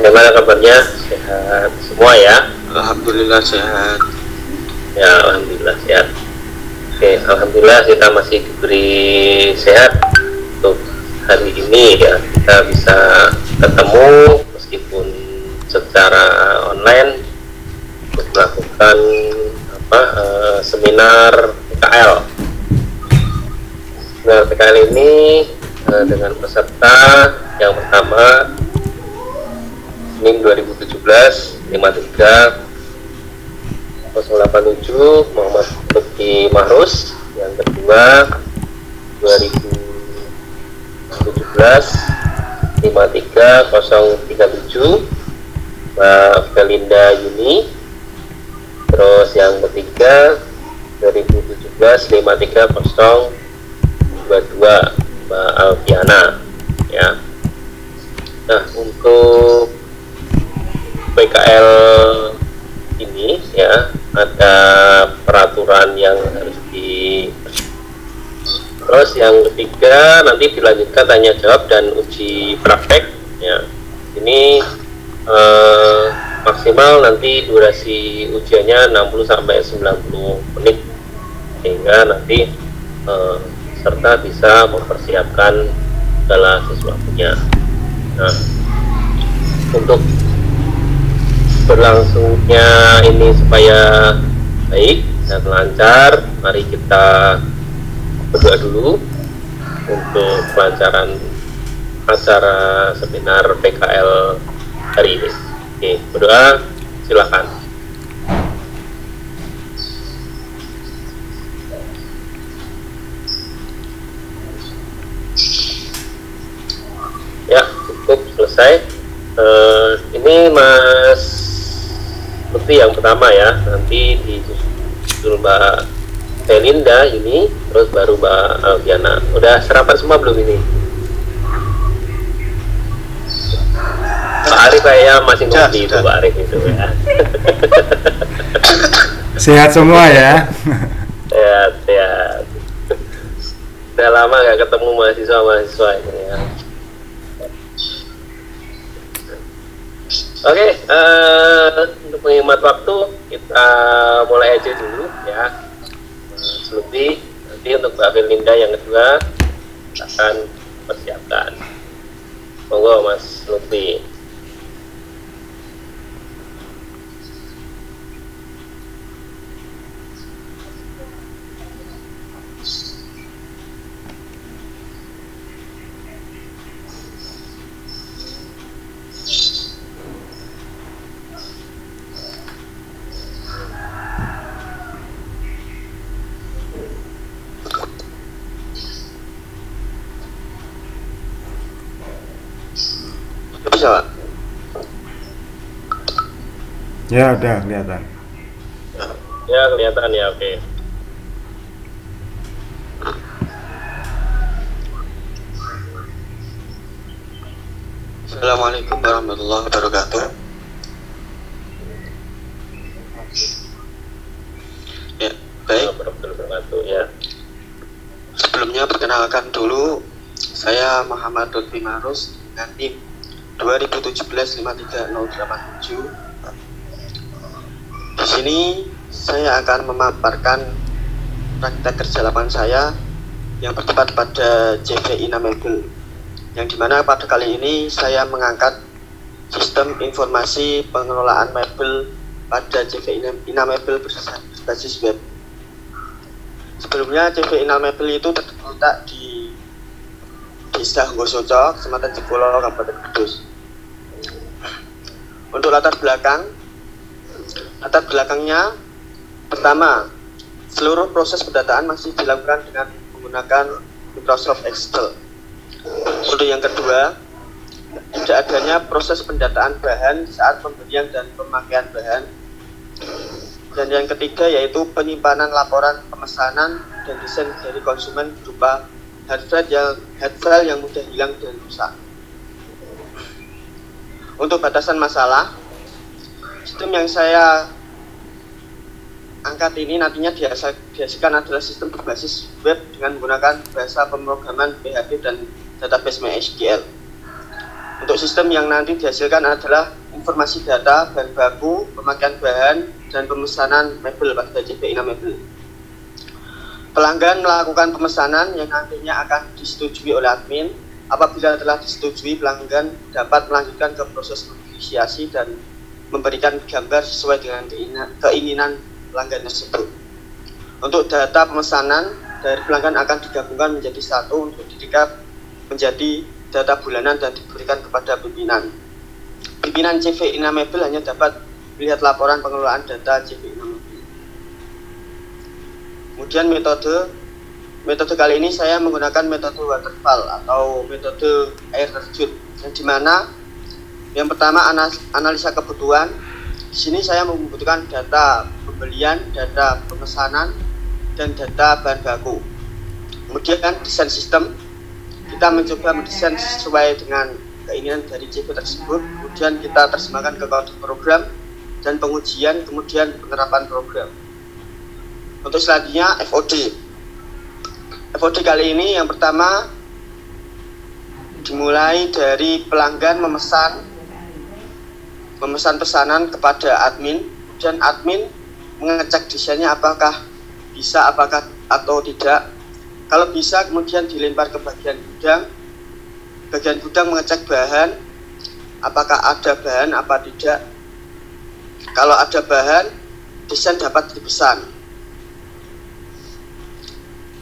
Bagaimana kabarnya? Sehat semua ya? Alhamdulillah sehat. Ya, alhamdulillah sehat. Oke, alhamdulillah kita masih diberi sehat untuk hari ini ya. Kita bisa ketemu meskipun secara online untuk melakukan seminar PKL. Seminar PKL ini dengan peserta yang pertama NIM 2017 53 087 Muhammad Lutfi Mahrus, yang kedua 2017 53 037 Mbak Felinda Yuni, terus yang ketiga 2017 53 022 Mbak Alfiana ya. Nah, untuk PKL ini ya ada peraturan yang harus terus yang ketiga nanti dilanjutkan tanya jawab dan uji praktek ya. Ini maksimal nanti durasi ujiannya 60 sampai 90 menit sehingga nanti peserta bisa mempersiapkan segala sesuatunya. Nah, untuk berlangsungnya ini supaya baik dan lancar, mari kita berdoa dulu untuk kelancaran acara seminar PKL hari ini. Oke, berdoa, silakan. Ya, cukup selesai. Ini Mas Lutfi yang pertama ya, nanti disusul Mbak Felinda ini, terus baru Mbak Alfiana. Udah sarapan semua belum ini? Pak Arif kayaknya masih ngopi itu, Pak Arif itu ya. Sehat semua ya. Sehat, sehat. Udah lama gak ketemu mahasiswa ini ya. Oke, untuk menghemat waktu kita mulai aja dulu ya. Mas Lutfi, nanti untuk Mbak Felinda yang kedua kita akan persiapkan. Monggo Mas Lutfi. Bisa, Pak? Ya udah kelihatan. Ya kelihatan ya, oke. Assalamualaikum warahmatullahi wabarakatuh. Ya, baik. Ya. Sebelumnya perkenalkan dulu, saya Muhammad Lutfi Mahrus dengan NIM 2017-53087. Di sini saya akan memaparkan praktek kerja lapangan saya yang bertempat pada JV Inamebel, yang dimana pada kali ini saya mengangkat sistem informasi pengelolaan mebel pada JV Inamebel berbasis web. Sebelumnya JV Inamebel itu terletak di Desa Nggosoco, Kecamatan Jepolo, Kabupaten Kudus. Untuk latar belakangnya, pertama, seluruh proses pendataan masih dilakukan dengan menggunakan Microsoft Excel. Untuk yang kedua, tidak adanya proses pendataan bahan saat pembelian dan pemakaian bahan. Dan yang ketiga yaitu penyimpanan laporan pemesanan dan desain dari konsumen berupa hard file yang mudah hilang dan rusak. Untuk batasan masalah, sistem yang saya angkat ini nantinya dihasilkan adalah sistem berbasis web dengan menggunakan bahasa pemrograman PHP dan database MySQL. Untuk Untuk sistem yang nanti dihasilkan adalah informasi data, bahan baku, pemakaian bahan, dan pemesanan mebel pada JV Inamebel. Pelanggan melakukan pemesanan yang nantinya akan disetujui oleh admin. Apabila telah disetujui, pelanggan dapat melanjutkan ke proses negosiasi dan memberikan gambar sesuai dengan keinginan pelanggan tersebut. Untuk data pemesanan dari pelanggan akan digabungkan menjadi satu untuk direkap menjadi data bulanan dan diberikan kepada pimpinan. Pimpinan JV Inamebel hanya dapat melihat laporan pengelolaan data JV Inamebel. Kemudian metode kali ini saya menggunakan metode waterfall atau metode air terjun, yang dimana yang pertama analisa kebutuhan. Di sini saya membutuhkan data pembelian, data pemesanan, dan data bahan baku. Kemudian desain sistem, kita mencoba mendesain sesuai dengan keinginan dari JV tersebut. Kemudian kita terjemahkan ke kode program dan pengujian, kemudian penerapan program. Untuk selanjutnya FOD. FOD kali ini yang pertama dimulai dari pelanggan memesan pesanan kepada admin, dan admin mengecek desainnya apakah bisa, apakah atau tidak. Kalau bisa, kemudian dilempar ke bagian gudang. Bagian gudang mengecek bahan, apakah ada bahan apa tidak. Kalau ada bahan, desain dapat dipesan.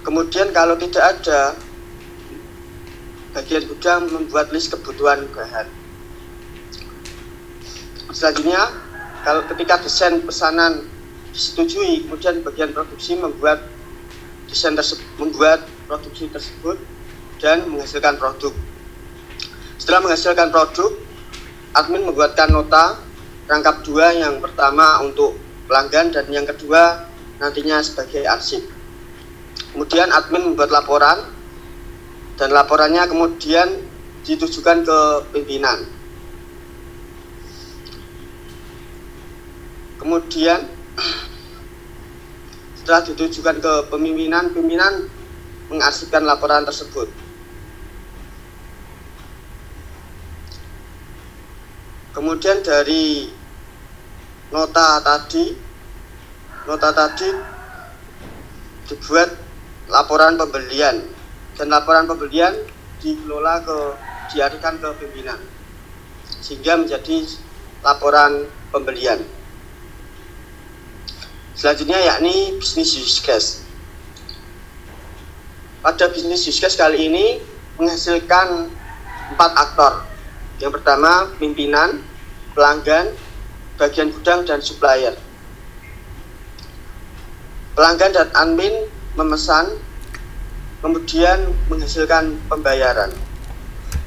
Kemudian kalau tidak ada, bagian gudang membuat list kebutuhan bahan. Selanjutnya, kalau ketika desain pesanan disetujui, kemudian bagian produksi membuat produksi tersebut dan menghasilkan produk. Setelah menghasilkan produk, admin membuatkan nota rangkap 2, yang pertama untuk pelanggan dan yang kedua nantinya sebagai arsip. Kemudian admin membuat laporan dan laporannya kemudian ditujukan ke pimpinan. Kemudian setelah ditujukan ke pimpinan mengarsipkan laporan tersebut. Kemudian dari nota tadi dibuat laporan pembelian, dan laporan pembelian dialihkan ke pimpinan sehingga menjadi laporan pembelian. Selanjutnya yakni business use case. Pada business use case kali ini menghasilkan 4 aktor. Yang pertama pimpinan, pelanggan, bagian gudang, dan supplier. Pelanggan dan admin memesan, kemudian menghasilkan pembayaran.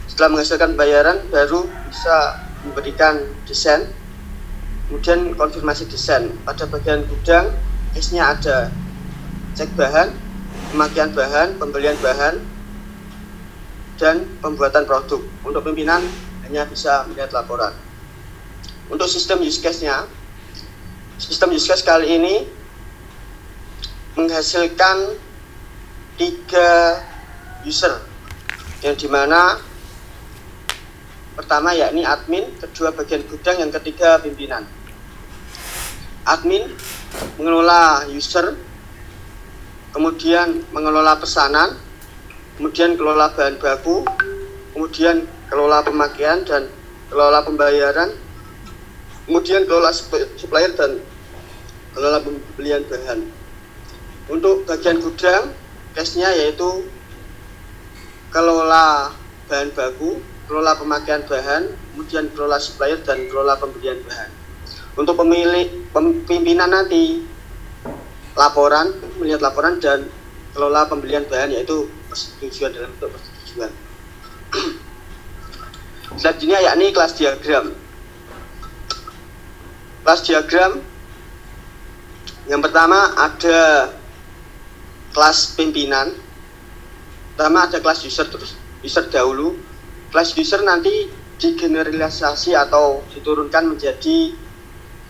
Setelah menghasilkan pembayaran, baru bisa memberikan desain, kemudian konfirmasi desain. Pada bagian gudang, case-nya ada cek bahan, pemakaian bahan, pembelian bahan, dan pembuatan produk. Untuk pimpinan hanya bisa melihat laporan. Untuk sistem use case-nya, sistem use case kali ini menghasilkan 3 user, yang dimana pertama yakni admin, kedua bagian gudang, yang ketiga pimpinan. Admin mengelola user, kemudian mengelola pesanan, kemudian kelola bahan baku, kemudian kelola pemakaian dan kelola pembayaran, kemudian kelola supplier dan kelola pembelian bahan. Untuk bagian gudang, case-nya yaitu kelola bahan baku, kelola pemakaian bahan, kemudian kelola supplier dan kelola pembelian bahan. Untuk pimpinan nanti laporan, melihat laporan, dan kelola pembelian bahan yaitu persetujuan dalam bentuk persetujuan. Selanjutnya yakni kelas diagram. Kelas diagram yang pertama ada kelas pimpinan. Pertama ada kelas user, terus user dahulu. Kelas user nanti digeneralisasi atau diturunkan menjadi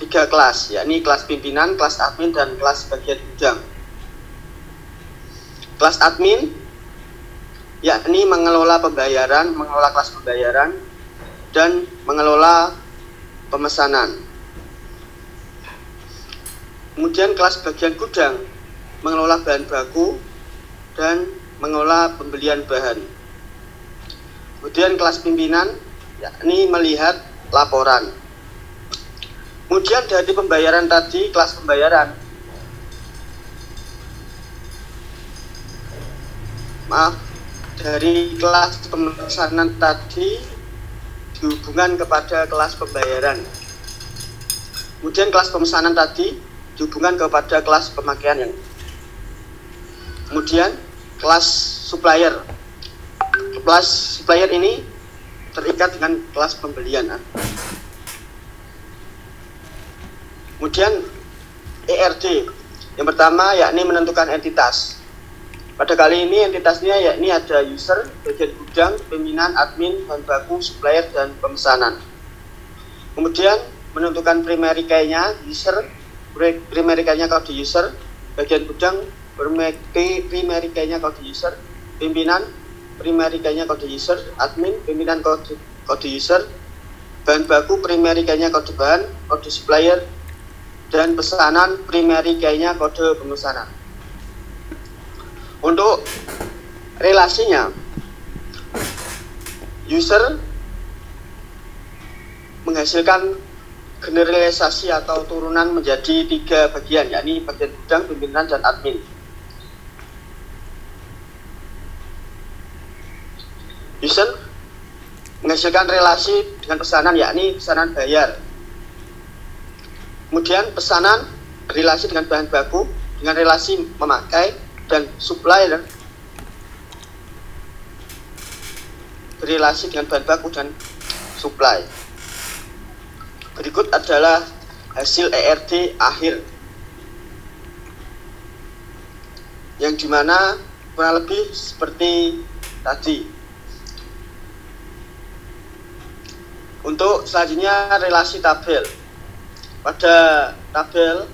3 kelas, yakni kelas pimpinan, kelas admin, dan kelas bagian gudang. Kelas admin yakni mengelola pembayaran, mengelola kelas pembayaran. dan mengelola pemesanan. Kemudian kelas bagian gudang mengelola bahan baku dan mengelola pembelian bahan. Kemudian kelas pimpinan yakni melihat laporan. Kemudian dari pembayaran tadi, kelas pembayaran, dari kelas pemesanan tadi dihubungkan kepada kelas pembayaran. Kemudian kelas pemesanan tadi dihubungkan kepada kelas pemakaian yang. Kemudian kelas supplier. Kelas supplier ini terikat dengan kelas pembelian. Kemudian ERD. Yang pertama yakni menentukan entitas. Pada kali ini entitasnya yakni ada user, bagian gudang, pimpinan, admin, bahan baku, supplier, dan pemesanan. Kemudian menentukan primary key-nya user, primary key-nya kode user, bagian gudang, primary key-nya kode user, pimpinan, primary key-nya kode user, admin, pimpinan kode user, bahan baku, primary key-nya kode bahan, kode supplier, dan pesanan, primary key-nya kode pemesanan. Untuk relasinya, user menghasilkan generalisasi atau turunan menjadi 3 bagian, yakni bagian gudang, pimpinan, dan admin. User menghasilkan relasi dengan pesanan, yakni pesanan bayar. Kemudian pesanan relasi dengan bahan baku, dengan relasi memakai, dan supplier berrelasi dengan bahan baku dan supply. Berikut adalah hasil ERD akhir, yang dimana kurang lebih seperti tadi. Untuk selanjutnya relasi tabel. Pada tabel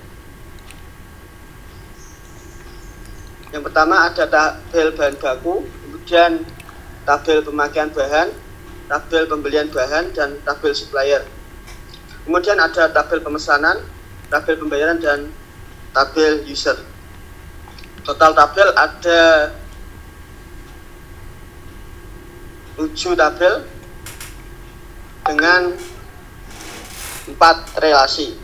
yang pertama ada tabel bahan baku, kemudian tabel pemakaian bahan, tabel pembelian bahan, dan tabel supplier. Kemudian ada tabel pemesanan, tabel pembayaran, dan tabel user. Total tabel ada 7 tabel dengan 4 relasi.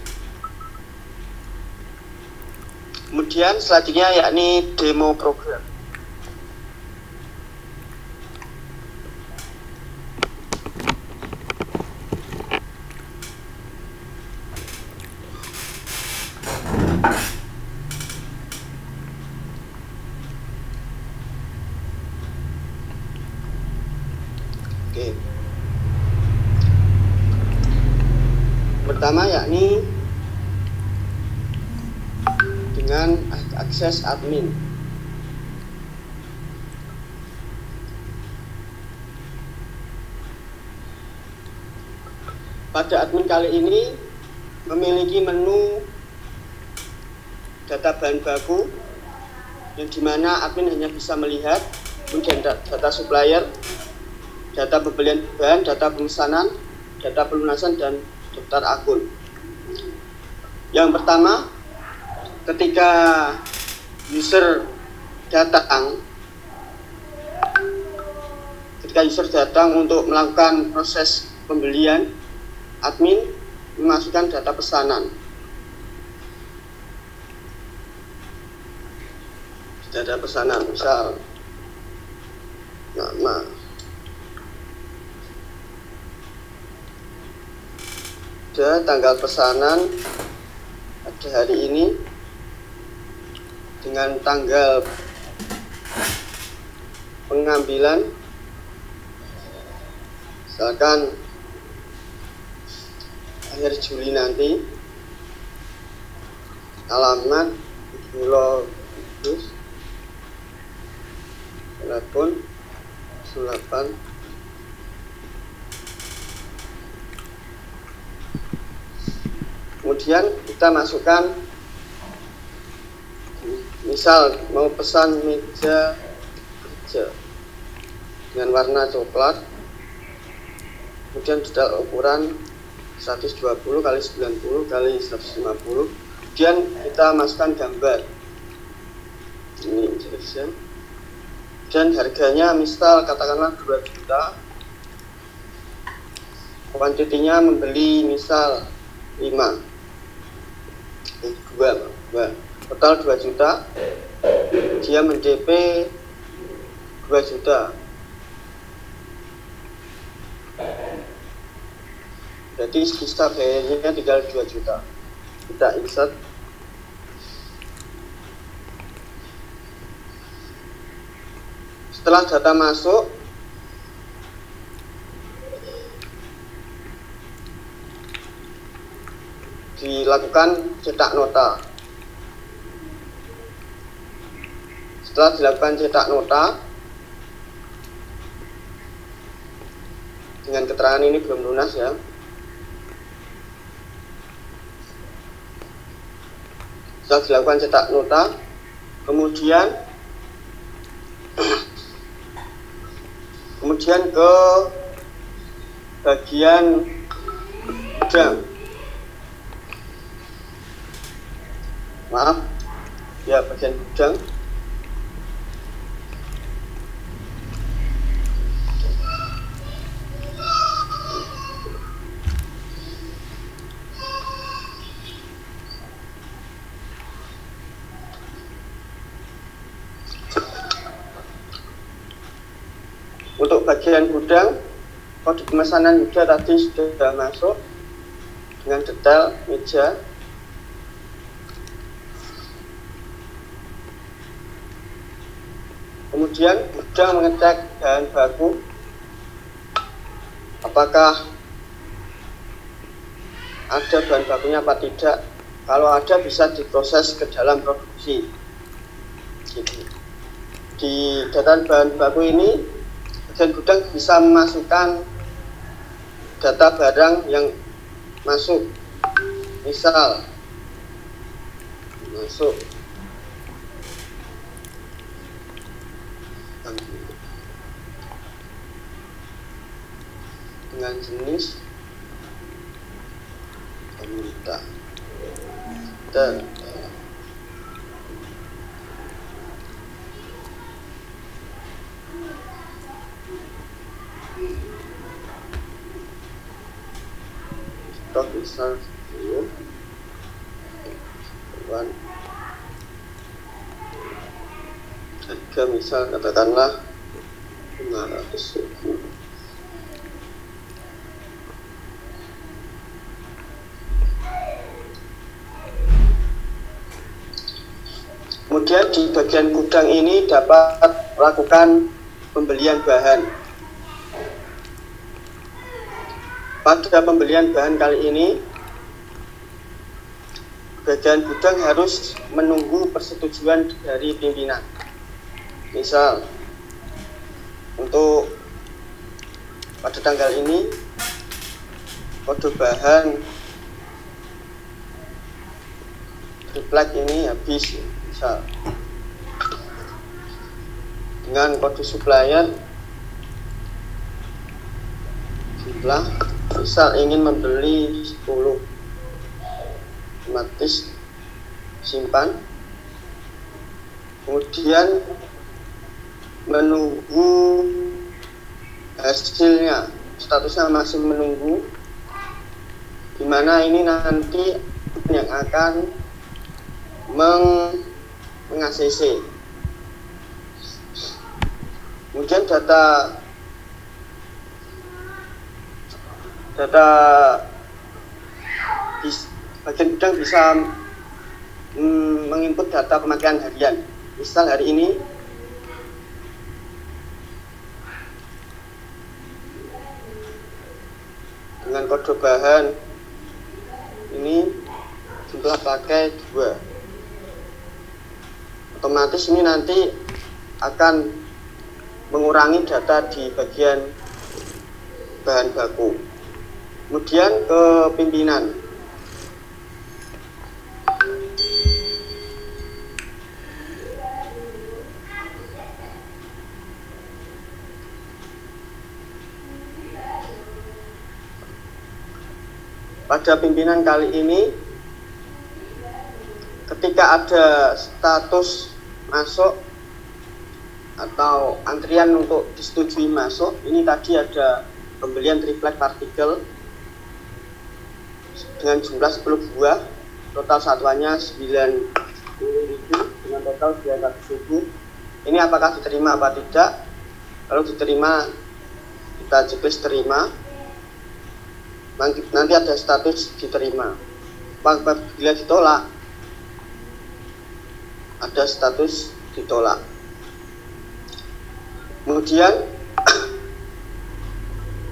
Kemudian selanjutnya yakni demo program. Oke. Pertama yakni dengan akses admin. Pada admin kali ini memiliki menu data bahan baku, yang dimana admin hanya bisa melihat, kemudian data supplier, data pembelian bahan, data pemesanan, data pelunasan, dan daftar akun. Yang pertama, ketika user datang untuk melakukan proses pembelian, admin memasukkan data pesanan. Data pesanan, misal nama, tanggal pesanan ada hari ini, dengan tanggal pengambilan misalkan akhir Juli nanti, alamat Pulau Kudus, telepon 08. Kemudian kita masukkan, misal mau pesan meja kerja dengan warna coklat, kemudian detail ukuran 120 kali 90 kali 150. Kemudian kita masukkan gambar ini design, dan harganya misal katakanlah 2 juta, kuantitinya membeli misal 5 total 2 juta, dia men-DP 2 juta. Jadi sisa biayanya tinggal 2 juta. Kita insert. Setelah data masuk, dilakukan cetak nota. Setelah dilakukan cetak nota, dengan keterangan ini belum lunas ya. Setelah dilakukan cetak nota, kemudian ke bagian gudang. Maaf, ya bagian gudang. Untuk bagian gudang, kode pemesanan juga tadi sudah masuk dengan detail meja. Kemudian gudang mengecek bahan baku, apakah ada bahan bakunya apa tidak. Kalau ada bisa diproses ke dalam produksi. Di data bahan baku ini, bagian gudang bisa memasukkan data barang yang masuk. Misal masuk dengan jenis wanita dan stok misal harga misal katakanlah 500.000. Kemudian di bagian gudang ini dapat melakukan pembelian bahan. Pada pembelian bahan kali ini, bagian gudang harus menunggu persetujuan dari pimpinan. Misal, untuk pada tanggal ini, kode bahan triplek ini habis, misal dengan kode supplier jumlah, misal ingin membeli 10, otomatis simpan, kemudian menunggu hasilnya, statusnya masih menunggu, dimana ini nanti yang akan meng-ACC. Kemudian data bagian gudang bisa menginput data pemakaian harian. Misal hari ini dengan kode bahan ini jumlah pakai 2, otomatis ini nanti akan mengurangi data di bagian bahan baku. Kemudian ke pimpinan. pada pimpinan kali ini, ketika ada status masuk atau antrian untuk disetujui masuk, ini tadi ada pembelian triplek partikel dengan jumlah 10 buah, total satuannya 90.000 dengan total 200.000. Ini apakah diterima apa tidak? Kalau diterima, kita checklist terima. Nanti ada status diterima. Apabila ditolak, ada status ditolak. Kemudian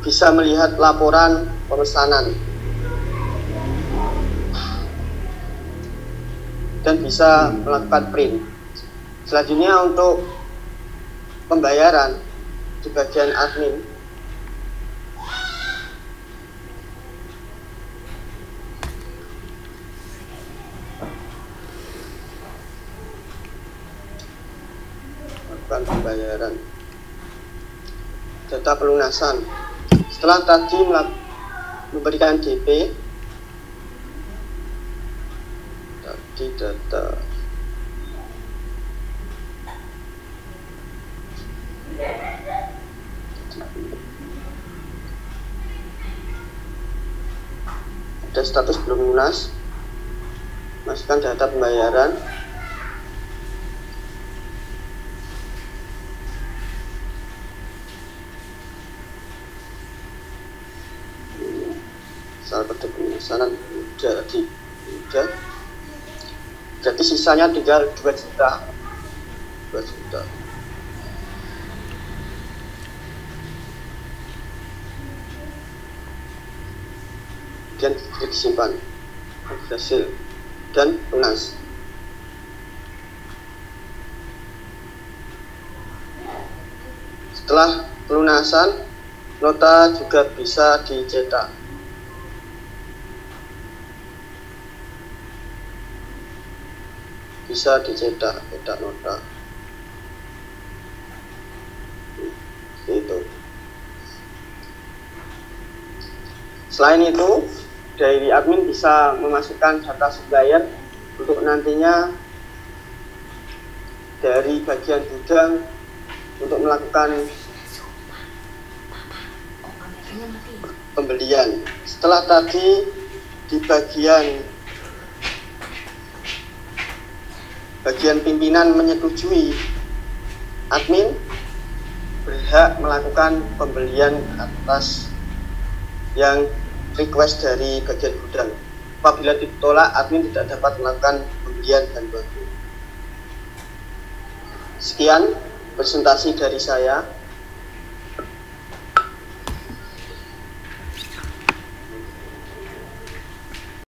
bisa melihat laporan pemesanan dan bisa melakukan print. Selanjutnya untuk pembayaran di bagian admin, melakukan pembayaran, data pelunasan. Setelah tadi memberikan DP, tadi data ada status belum lunas, masukkan data pembayaran, soal pada pemesanan udah, jadi sisanya tinggal 2 juta. Kemudian klik simpan, hasil dan lunas. Setelah pelunasan, nota juga bisa dicetak. Bisa dicetak nota. Itu. Selain itu, dari admin bisa memasukkan data supplier untuk nantinya dari bagian gudang untuk melakukan pembelian. Setelah tadi di bagian pimpinan menyetujui, admin berhak melakukan pembelian atas yang request dari bagian gudang. Apabila ditolak, admin tidak dapat melakukan pembelian bahan baku. Sekian presentasi dari saya.